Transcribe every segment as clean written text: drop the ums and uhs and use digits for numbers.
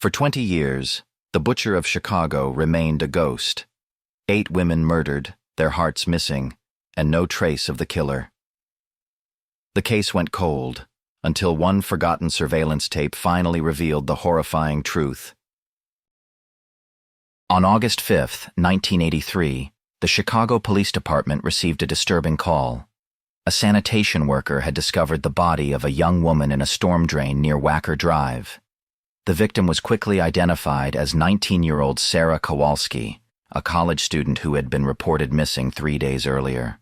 For 20 years, the Butcher of Chicago remained a ghost. 8 women murdered, their hearts missing, and no trace of the killer. The case went cold, until one forgotten surveillance tape finally revealed the horrifying truth. On August 5, 1983, the Chicago Police Department received a disturbing call. A sanitation worker had discovered the body of a young woman in a storm drain near Wacker Drive. The victim was quickly identified as 19-year-old Sarah Kowalski, a college student who had been reported missing 3 days earlier.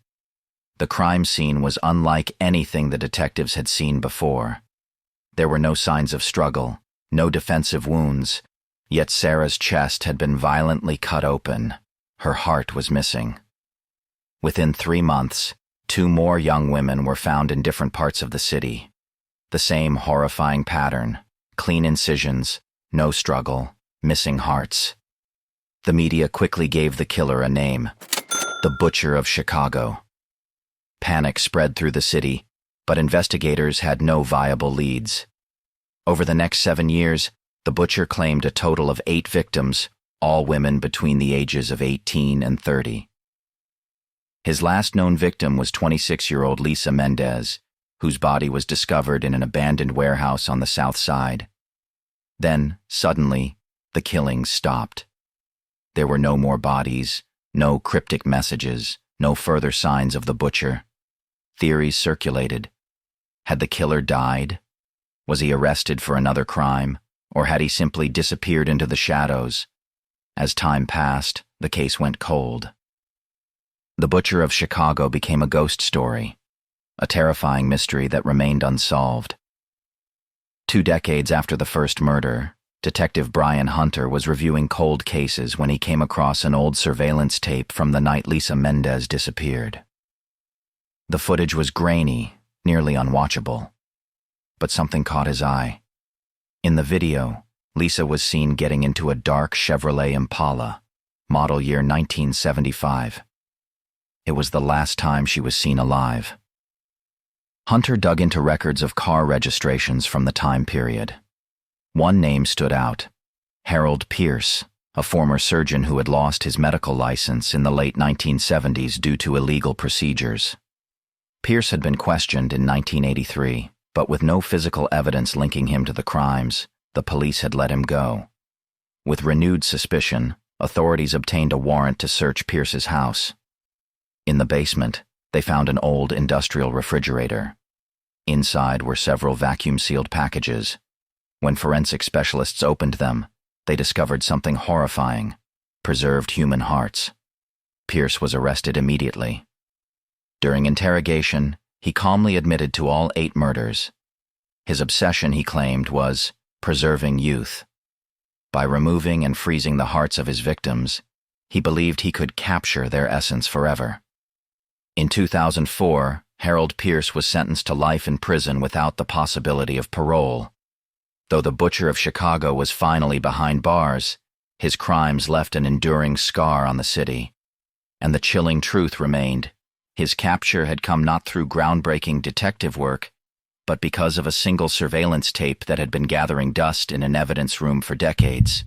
The crime scene was unlike anything the detectives had seen before. There were no signs of struggle, no defensive wounds, yet Sarah's chest had been violently cut open. Her heart was missing. Within 3 months, 2 more young women were found in different parts of the city. The same horrifying pattern: clean incisions, no struggle, missing hearts. The media quickly gave the killer a name: the Butcher of Chicago. Panic spread through the city, but investigators had no viable leads. Over the next 7 years, the Butcher claimed a total of 8 victims, all women between the ages of 18 and 30. His last known victim was 26-year-old Lisa Mendez, whose body was discovered in an abandoned warehouse on the south side. Then, suddenly, the killings stopped. There were no more bodies, no cryptic messages, no further signs of the Butcher. Theories circulated. Had the killer died? Was he arrested for another crime, or had he simply disappeared into the shadows? As time passed, the case went cold. The Butcher of Chicago became a ghost story, a terrifying mystery that remained unsolved. 2 decades after the first murder, Detective Brian Hunter was reviewing cold cases when he came across an old surveillance tape from the night Lisa Mendez disappeared. The footage was grainy, nearly unwatchable. But something caught his eye. In the video, Lisa was seen getting into a dark Chevrolet Impala, model year 1975. It was the last time she was seen alive. Hunter dug into records of car registrations from the time period. One name stood out: Harold Pierce, a former surgeon who had lost his medical license in the late 1970s due to illegal procedures. Pierce had been questioned in 1983, but with no physical evidence linking him to the crimes, the police had let him go. With renewed suspicion, authorities obtained a warrant to search Pierce's house. In the basement, they found an old industrial refrigerator. Inside were several vacuum-sealed packages. When forensic specialists opened them, they discovered something horrifying: preserved human hearts. Pierce was arrested immediately. During interrogation, he calmly admitted to all 8 murders. His obsession, he claimed, was preserving youth. By removing and freezing the hearts of his victims, he believed he could capture their essence forever. In 2004, Harold Pierce was sentenced to life in prison without the possibility of parole. Though the Butcher of Chicago was finally behind bars, his crimes left an enduring scar on the city. And the chilling truth remained: his capture had come not through groundbreaking detective work, but because of a single surveillance tape that had been gathering dust in an evidence room for decades.